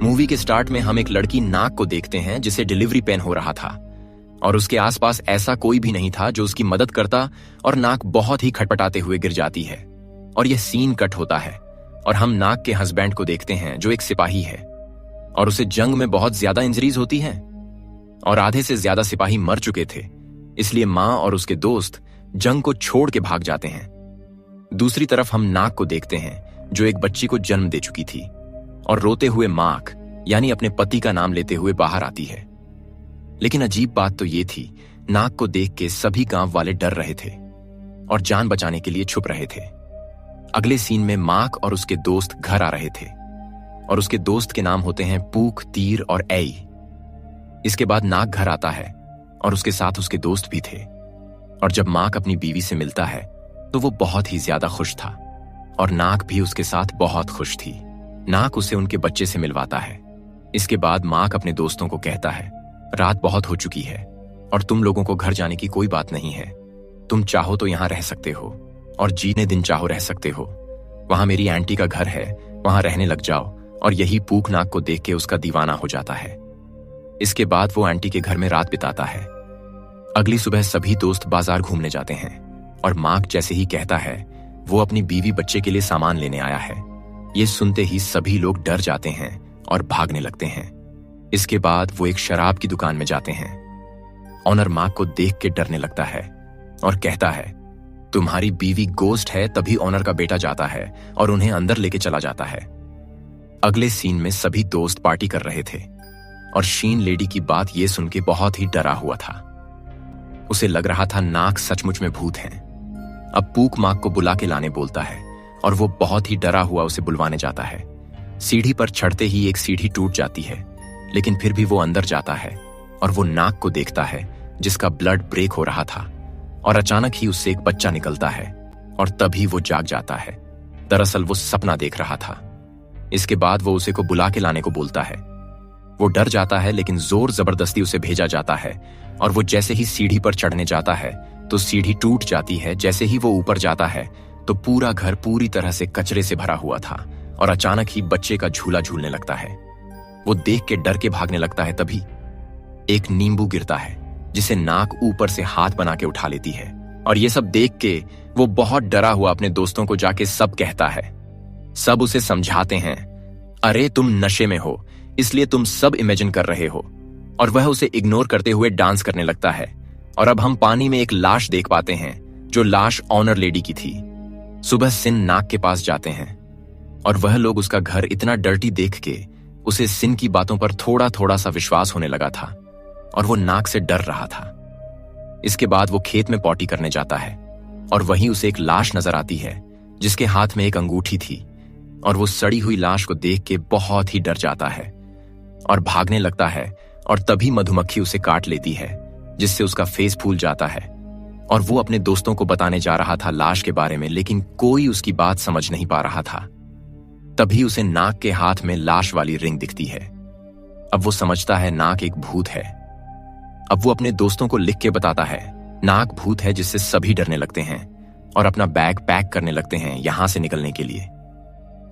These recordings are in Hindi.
मूवी के स्टार्ट में हम एक लड़की नाक को देखते हैं जिसे डिलीवरी पेन हो रहा था और उसके आसपास ऐसा कोई भी नहीं था जो उसकी मदद करता और नाक बहुत ही खटपटाते हुए गिर जाती है। और यह सीन कट होता है और हम नाक के हस्बैंड को देखते हैं जो एक सिपाही है और उसे जंग में बहुत ज्यादा इंजरीज होती हैं और आधे से ज्यादा सिपाही मर चुके थे, इसलिए मां और उसके दोस्त जंग को छोड़ के भाग जाते हैं। दूसरी तरफ हम नाक को देखते हैं जो एक बच्ची को जन्म दे चुकी थी और रोते हुए मार्क यानी अपने पति का नाम लेते हुए बाहर आती है। लेकिन अजीब बात तो ये थी, नाक को देख के सभी गांव वाले डर रहे थे और जान बचाने के लिए छुप रहे थे। अगले सीन में मार्क और उसके दोस्त घर आ रहे थे और उसके दोस्त के नाम होते हैं पूक, तीर और एई। इसके बाद नाक घर आता है और उसके साथ उसके दोस्त भी थे और जब मार्क अपनी बीवी से मिलता है तो वो बहुत ही ज्यादा खुश था और नाक भी उसके साथ बहुत खुश थी। नाक उसे उनके बच्चे से मिलवाता है। इसके बाद मार्क अपने दोस्तों को कहता है, रात बहुत हो चुकी है और तुम लोगों को घर जाने की कोई बात नहीं है। तुम चाहो तो यहाँ रह सकते हो और जितने दिन चाहो रह सकते हो। वहां मेरी आंटी का घर है, वहां रहने लग जाओ। और यही पूक नाक को देख के उसका दीवाना हो जाता है। इसके बाद वो आंटी के घर में रात बिताता है। अगली सुबह सभी दोस्त बाजार घूमने जाते हैं और मार्क जैसे ही कहता है वो अपनी बीवी बच्चे के लिए सामान लेने आया है, ये सुनते ही सभी लोग डर जाते हैं और भागने लगते हैं। इसके बाद वो एक शराब की दुकान में जाते हैं। ऑनर मार्क को देख के डरने लगता है और कहता है, तुम्हारी बीवी गोस्ट है। तभी ऑनर का बेटा जाता है और उन्हें अंदर लेके चला जाता है। अगले सीन में सभी दोस्त पार्टी कर रहे थे और शीन लेडी की बात ये सुन के बहुत ही डरा हुआ था। उसे लग रहा था नाक सचमुच में भूत है। अब पूक मार्क को बुला के लाने बोलता है और वो बहुत ही डरा हुआ उसे बुलवाने जाता है। सीढ़ी पर चढ़ते ही एक सीढ़ी टूट जाती है, लेकिन फिर भी वो अंदर जाता है और वो नाक को देखता है जिसका ब्लड ब्रेक हो रहा था और अचानक ही उससे एक बच्चा निकलता है और तभी वो जाग जाता है। दरअसल वो सपना देख रहा था। इसके बाद वो उसे को बुला के लाने को बोलता है। वो डर जाता है लेकिन जोर जबरदस्ती उसे भेजा जाता है और वो जैसे ही सीढ़ी पर चढ़ने जाता है तो सीढ़ी टूट जाती है। जैसे ही वो ऊपर जाता है तो पूरा घर पूरी तरह से कचरे से भरा हुआ था और अचानक ही बच्चे का झूला झूलने लगता है। वो देख के डर के भागने लगता है। तभी एक नींबू गिरता है जिसे नाक ऊपर से हाथ बना के उठा लेती है और ये सब देख के वो बहुत डरा हुआ अपने दोस्तों को जाके सब कहता है। सब उसे समझाते हैं, अरे तुम नशे में हो इसलिए तुम सब इमेजिन कर रहे हो। और वह उसे इग्नोर करते हुए डांस करने लगता है। और अब हम पानी में एक लाश देख पाते हैं जो लाश ऑनर लेडी की थी। सुबह सिन नाक के पास जाते हैं और वह लोग उसका घर इतना डर्टी देख के उसे सिन की बातों पर थोड़ा थोड़ा सा विश्वास होने लगा था और वो नाक से डर रहा था। इसके बाद वो खेत में पॉटी करने जाता है और वहीं उसे एक लाश नजर आती है जिसके हाथ में एक अंगूठी थी और वो सड़ी हुई लाश को देख के बहुत ही डर जाता है और भागने लगता है। और तभी मधुमक्खी उसे काट लेती है जिससे उसका फेस फूल जाता है और वो अपने दोस्तों को बताने जा रहा था लाश के बारे में, लेकिन कोई उसकी बात समझ नहीं पा रहा था। तभी उसे नाक के हाथ में लाश वाली रिंग दिखती है। अब वो समझता है नाक एक भूत है। अब वो अपने दोस्तों को लिख के बताता है नाक भूत है, जिससे सभी डरने लगते हैं और अपना बैग पैक करने लगते हैं यहां से निकलने के लिए।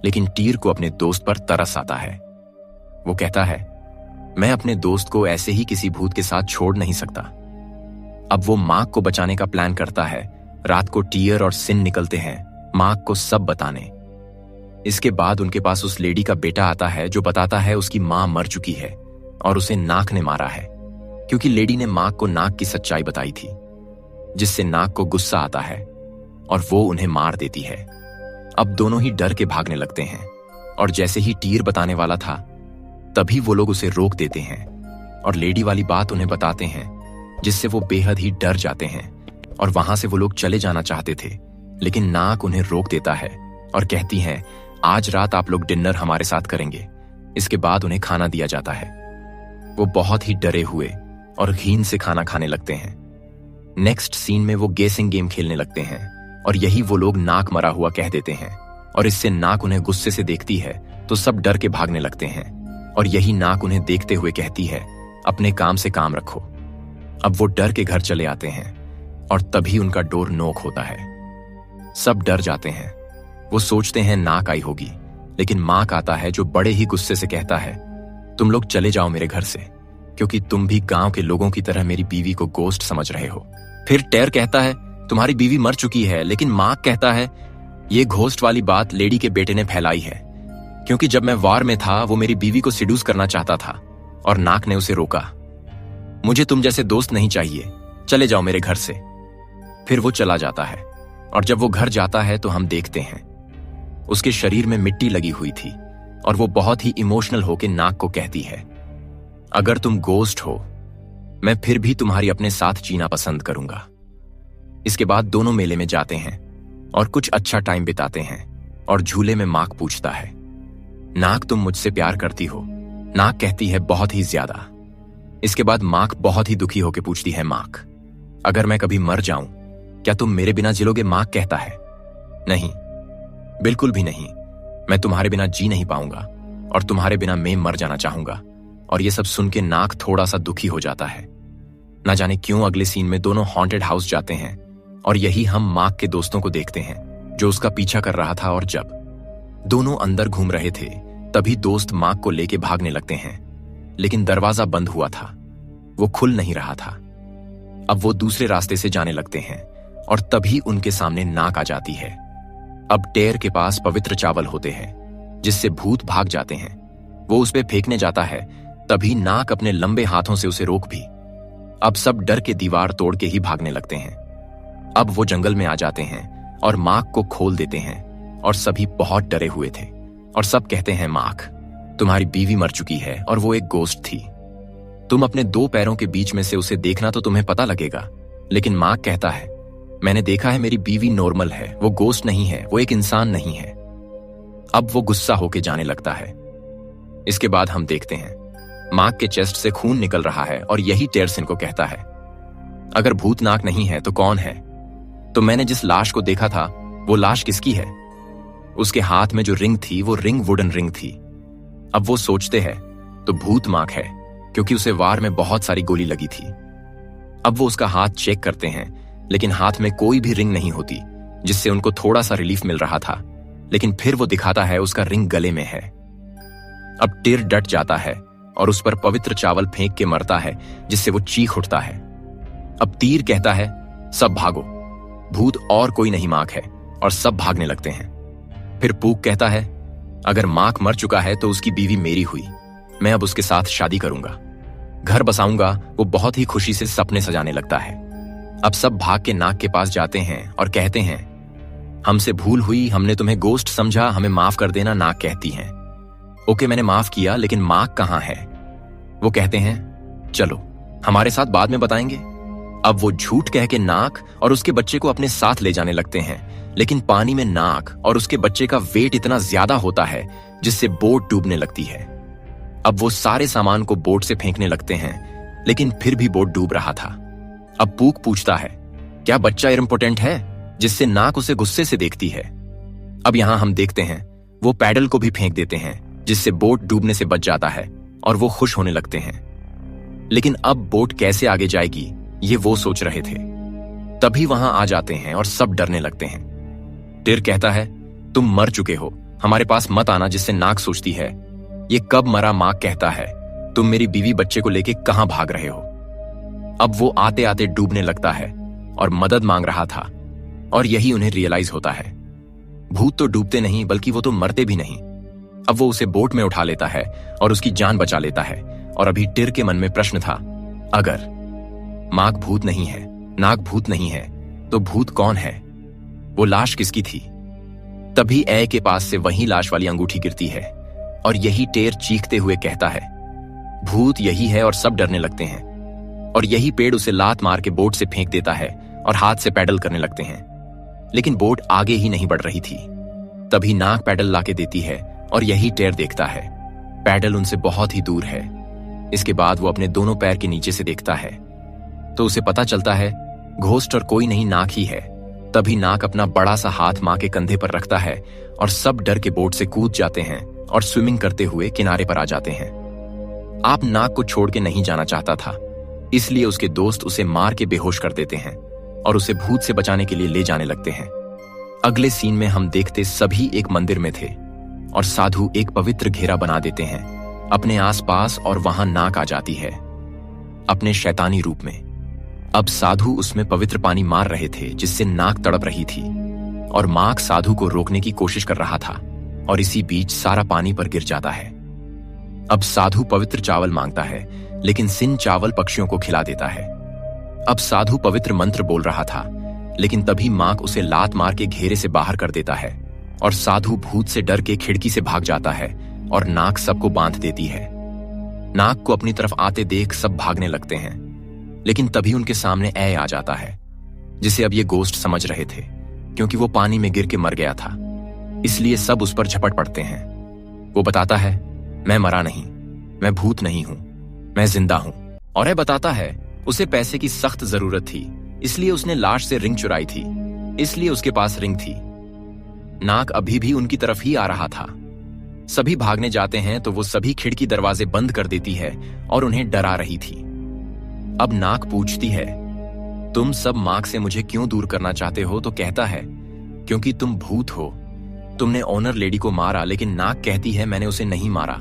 लेकिन टीर को अपने दोस्त पर तरस आता है। वो कहता है, मैं अपने दोस्त को ऐसे ही किसी भूत के साथ छोड़ नहीं सकता। अब वो मार्क को बचाने का प्लान करता है। रात को टीयर और सिन निकलते हैं मार्क को सब बताने। इसके बाद उनके पास उस लेडी का बेटा आता है जो बताता है उसकी मां मर चुकी है और उसे नाक ने मारा है, क्योंकि लेडी ने मार्क को नाक की सच्चाई बताई थी, जिससे नाक को गुस्सा आता है और वो उन्हें मार देती है। अब दोनों ही डर के भागने लगते हैं और जैसे ही टीर बताने वाला था तभी वो लोग उसे रोक देते हैं और लेडी वाली बात उन्हें बताते हैं, जिससे वो बेहद ही डर जाते हैं और वहां से वो लोग चले जाना चाहते थे, लेकिन नाक उन्हें रोक देता है और कहती हैं, आज रात आप लोग डिनर हमारे साथ करेंगे। इसके बाद उन्हें खाना दिया जाता है। वो बहुत ही डरे हुए और घिन से खाना खाने लगते हैं। नेक्स्ट सीन में वो गेसिंग गेम खेलने लगते हैं और यही वो लोग नाक मरा हुआ कह देते हैं और इससे नाक उन्हें गुस्से से देखती है तो सब डर के भागने लगते हैं और यही नाक उन्हें देखते हुए कहती है, अपने काम से काम रखो। अब वो डर के घर चले आते हैं और तभी उनका डोर नॉक होता है। सब डर जाते हैं। वो सोचते हैं नाक आई होगी, लेकिन मार्क आता है जो बड़े ही गुस्से से कहता है, तुम लोग चले जाओ मेरे घर से, क्योंकि तुम भी गांव के लोगों की तरह मेरी बीवी को गोस्ट समझ रहे हो। फिर टेर कहता है, तुम्हारी बीवी मर चुकी है, लेकिन मार्क कहता है, ये घोस्ट वाली बात लेडी के बेटे ने फैलाई है, क्योंकि जब मैं वार में था वो मेरी बीवी को सिड्यूस करना चाहता था और नाक ने उसे रोका। मुझे तुम जैसे दोस्त नहीं चाहिए, चले जाओ मेरे घर से। फिर वो चला जाता है, और जब वो घर जाता है तो हम देखते हैं उसके शरीर में मिट्टी लगी हुई थी, और वो बहुत ही इमोशनल होकर नाक को कहती है, अगर तुम गोस्ट हो, मैं फिर भी तुम्हारी अपने साथ जीना पसंद करूंगा। इसके बाद दोनों मेले में जाते हैं और कुछ अच्छा टाइम बिताते हैं, और झूले में मार्क पूछता है, नाक तुम मुझसे प्यार करती हो? नाक कहती है, बहुत ही ज्यादा। इसके बाद मार्क बहुत ही दुखी होकर पूछती है, मार्क अगर मैं कभी मर जाऊं, क्या तुम मेरे बिना जिलोगे? मार्क कहता है, नहीं, बिल्कुल भी नहीं, मैं तुम्हारे बिना जी नहीं पाऊंगा और तुम्हारे बिना मैं मर जाना चाहूंगा। और ये सब सुन के नाक थोड़ा सा दुखी हो जाता है। ना जाने क्यों अगले सीन में दोनों हॉन्टेड हाउस जाते हैं, और यही हम मार्क के दोस्तों को देखते हैं जो उसका पीछा कर रहा था। और जब दोनों अंदर घूम रहे थे तभी दोस्त मार्क को लेके भागने लगते हैं, लेकिन दरवाजा बंद हुआ था, वो खुल नहीं रहा था। अब वो दूसरे रास्ते से जाने लगते हैं और तभी उनके सामने नाक आ जाती है। अब टेर के पास पवित्र चावल होते हैं जिससे भूत भाग जाते हैं। वो उस पे फेंकने जाता है, तभी नाक अपने लंबे हाथों से उसे रोक भी। अब सब डर के दीवार तोड़ के ही भागने लगते हैं। अब वो जंगल में आ जाते हैं और मार्क को खोल देते हैं, और सभी बहुत डरे हुए थे और सब कहते हैं, मार्क तुम्हारी बीवी मर चुकी है और वो एक गोस्ट थी। तुम अपने दो पैरों के बीच में से उसे देखना तो तुम्हें पता लगेगा। लेकिन मार्क कहता है, मैंने देखा है, मेरी बीवी नॉर्मल है, वो गोस्ट नहीं है, वो एक इंसान नहीं है। अब वो गुस्सा होके जाने लगता है। इसके बाद हम देखते हैं मार्क के चेस्ट से खून निकल रहा है, और यही टेरसिन को कहता है, अगर भूत नाक नहीं है तो कौन है? तो मैंने जिस लाश को देखा था वो लाश किसकी है? उसके हाथ में जो रिंग थी वो रिंग वुडन रिंग थी। अब वो सोचते हैं तो भूत मार्क है, क्योंकि उसे वार में बहुत सारी गोली लगी थी। अब वो उसका हाथ चेक करते हैं, लेकिन हाथ में कोई भी रिंग नहीं होती, जिससे उनको थोड़ा सा रिलीफ मिल रहा था। लेकिन फिर वो दिखाता है उसका रिंग गले में है। अब टिर डट जाता है और उस पर पवित्र चावल फेंक के मरता है, जिससे वो चीख उठता है। अब तीर कहता है, सब भागो, भूत और कोई नहीं मार्क है, और सब भागने लगते हैं। फिर पूक कहता है, अगर मार्क मर चुका है तो उसकी बीवी मेरी हुई, मैं अब उसके साथ शादी करूंगा, घर बसाऊंगा। वो बहुत ही खुशी से सपने सजाने लगता है। अब सब भाग के नाक के पास जाते हैं और कहते हैं, हमसे भूल हुई, हमने तुम्हें गोस्ट समझा, हमें माफ कर देना। नाक कहती हैं, ओके मैंने माफ किया, लेकिन मार्क कहाँ है? वो कहते हैं, चलो हमारे साथ बाद में बताएंगे। अब वो झूठ कह के नाक और उसके बच्चे को अपने साथ ले जाने लगते हैं, लेकिन पानी में नाक और उसके बच्चे का वेट इतना ज्यादा होता है जिससे बोट डूबने लगती है। अब वो सारे सामान को बोट से फेंकने लगते हैं, लेकिन फिर भी बोट डूब रहा था। अब पूक पूछता है, क्या बच्चा इम्पोर्टेंट है? जिससे नाक उसे गुस्से से देखती है। अब यहां हम देखते हैं वो पैडल को भी फेंक देते हैं, जिससे बोट डूबने से बच जाता है, और वो खुश होने लगते हैं। लेकिन अब बोट कैसे आगे जाएगी ये वो सोच रहे थे। तभी वहां आ जाते हैं और सब डरने लगते हैं। टिर कहता है, तुम मर चुके हो, हमारे पास मत आना। जिससे नाक सोचती है, ये कब मरा? मार्क कहता है, तुम मेरी बीवी बच्चे को लेके कहां भाग रहे हो? अब वो आते आते डूबने लगता है और मदद मांग रहा था, और यही उन्हें रियलाइज होता है, भूत तो डूबते नहीं बल्कि वो तो मरते भी नहीं। अब वो उसे बोट में उठा लेता है और उसकी जान बचा लेता है। और अभी टिर के मन में प्रश्न था, अगर मार्क भूत नहीं है, नाक भूत नहीं है, तो भूत कौन है? वो लाश किसकी थी? तभी ए के पास से वही लाश वाली अंगूठी गिरती है, और यही टेर चीखते हुए कहता है, भूत यही है। और सब डरने लगते हैं, और यही पेड़ उसे लात मार के बोट से फेंक देता है और हाथ से पैडल करने लगते हैं। लेकिन बोट आगे ही नहीं बढ़ रही थी। तभी नाक पैडल लाके देती है, और यही टेर देखता है पैडल उनसे बहुत ही दूर है। इसके बाद वो अपने दोनों पैर के नीचे से देखता है तो उसे पता चलता है घोस्ट और कोई नहीं, नाक ही है। तभी नाक अपना बड़ा सा हाथ मां के कंधे पर रखता है, और सब डर के बोट से कूद जाते हैं और स्विमिंग करते हुए किनारे पर आ जाते हैं। आप नाक को छोड़ के नहीं जाना चाहता था, इसलिए उसके दोस्त उसे मार के बेहोश कर देते हैं और उसे भूत से बचाने के लिए ले जाने लगते हैं। अगले सीन में हम देखते सभी एक मंदिर में थे और साधु एक पवित्र घेरा बना देते हैं अपने आसपास, और वहां नाक आ जाती है अपने शैतानी रूप में। अब साधु उसमें पवित्र पानी मार रहे थे जिससे नाक तड़प रही थी, और माक साधु को रोकने की कोशिश कर रहा था, और इसी बीच सारा पानी पर गिर जाता है। अब साधु पवित्र चावल मांगता है, लेकिन सिन चावल पक्षियों को खिला देता है। अब साधु पवित्र मंत्र बोल रहा था, लेकिन तभी माक उसे लात मार के घेरे से बाहर कर देता है, और साधु भूत से डर के खिड़की से भाग जाता है, और नाक सबको बांध देती है। नाक को अपनी तरफ आते देख सब भागने लगते हैं, लेकिन तभी उनके सामने ऐ आ जाता है, जिसे अब ये गोस्ट समझ रहे थे, क्योंकि वो पानी में गिर के मर गया था, इसलिए सब उस पर झपट पड़ते हैं। वो बताता है, मैं मरा नहीं, मैं भूत नहीं हूं, मैं जिंदा हूं। और यह बताता है उसे पैसे की सख्त जरूरत थी, इसलिए उसने लाश से रिंग चुराई थी, इसलिए उसके पास रिंग थी। नाक अभी भी उनकी तरफ ही आ रहा था। सभी भागने जाते हैं तो वो सभी खिड़की दरवाजे बंद कर देती है और उन्हें डरा रही थी। अब नाक पूछती है, तुम सब माक से मुझे क्यों दूर करना चाहते हो? तो कहता है, क्योंकि तुम भूत हो, तुमने ओनर लेडी को मारा। लेकिन नाक कहती है, मैंने उसे नहीं मारा,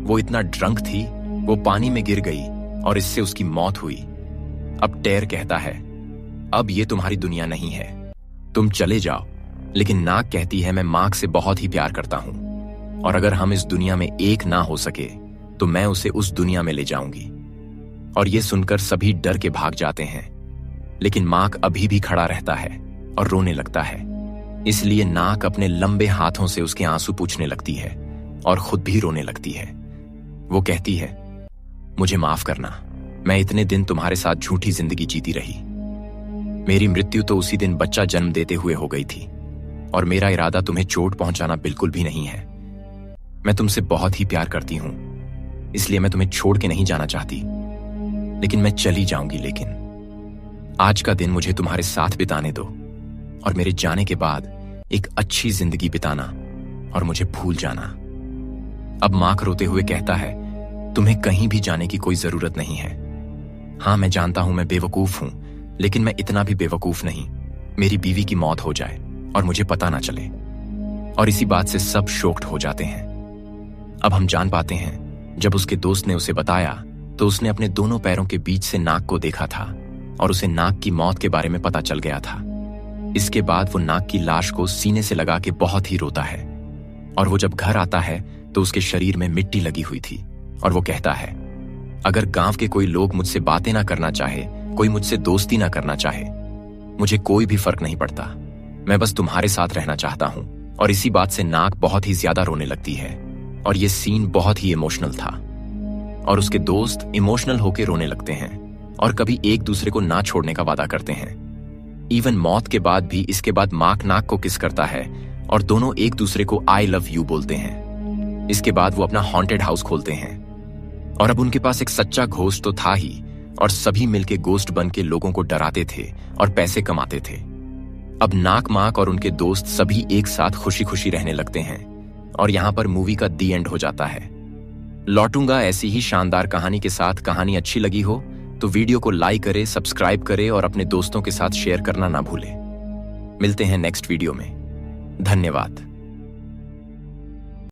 वो इतना ड्रंक थी, वो पानी में गिर गई और इससे उसकी मौत हुई। अब टेर कहता है, अब ये तुम्हारी दुनिया नहीं है, तुम चले जाओ। लेकिन नाक कहती है, मैं माक से बहुत ही प्यार करता हूं, और अगर हम इस दुनिया में एक ना हो सके तो मैं उसे उस दुनिया में ले जाऊंगी। और ये सुनकर सभी डर के भाग जाते हैं, लेकिन माक अभी भी खड़ा रहता है और रोने लगता है। इसलिए नाक अपने लंबे हाथों से उसके आंसू पूछने लगती है और खुद भी रोने लगती है। वो कहती है, मुझे माफ करना, मैं इतने दिन तुम्हारे साथ झूठी जिंदगी जीती रही। मेरी मृत्यु तो उसी दिन बच्चा जन्म देते हुए हो गई थी, और मेरा इरादा तुम्हें चोट पहुंचाना बिल्कुल भी नहीं है। मैं तुमसे बहुत ही प्यार करती हूं, इसलिए मैं तुम्हें छोड़ के नहीं जाना चाहती, लेकिन मैं चली जाऊंगी। लेकिन आज का दिन मुझे तुम्हारे साथ बिताने दो, और मेरे जाने के बाद एक अच्छी जिंदगी बिताना और मुझे भूल जाना। अब माक रोते हुए कहता है, तुम्हें कहीं भी जाने की कोई जरूरत नहीं है। हाँ, मैं जानता हूं मैं बेवकूफ हूं, लेकिन मैं इतना भी बेवकूफ नहीं, मेरी बीवी की मौत हो जाए और मुझे पता ना चले। और इसी बात से सब शॉक्ड हो जाते हैं। अब हम जान पाते हैं, जब उसके दोस्त ने उसे बताया तो उसने अपने दोनों पैरों के बीच से नाक को देखा था, और उसे नाक की मौत के बारे में पता चल गया था। इसके बाद वो नाक की लाश को सीने से लगा के बहुत ही रोता है, और वो जब घर आता है तो उसके शरीर में मिट्टी लगी हुई थी, और वो कहता है, अगर गांव के कोई लोग मुझसे बातें ना करना चाहे, कोई मुझसे दोस्ती ना करना चाहे, मुझे कोई भी फर्क नहीं पड़ता, मैं बस तुम्हारे साथ रहना चाहता हूं। और इसी बात से नाक बहुत ही ज्यादा रोने लगती है, और ये सीन बहुत ही इमोशनल था, और उसके दोस्त इमोशनल होकर रोने लगते हैं, और कभी एक दूसरे को ना छोड़ने का वादा करते हैं। इवन मौत के बाद भी इसके बाद माक नाक को किस करता है, और दोनों एक दूसरे को आई लव यू बोलते हैं। इसके बाद वो अपना हॉन्टेड हाउस खोलते हैं, और अब उनके पास एक सच्चा घोस्ट तो था ही, और सभी मिलके गोस्ट बन के लोगों को डराते थे और पैसे कमाते थे। अब नाक माक और उनके दोस्त सभी एक साथ खुशी खुशी रहने लगते हैं, और यहां पर मूवी का दी एंड हो जाता है। लौटूंगा ऐसी ही शानदार कहानी के साथ। कहानी अच्छी लगी हो तो वीडियो को लाइक करे, सब्सक्राइब करे और अपने दोस्तों के साथ शेयर करना ना भूले। मिलते हैं नेक्स्ट वीडियो में। धन्यवाद।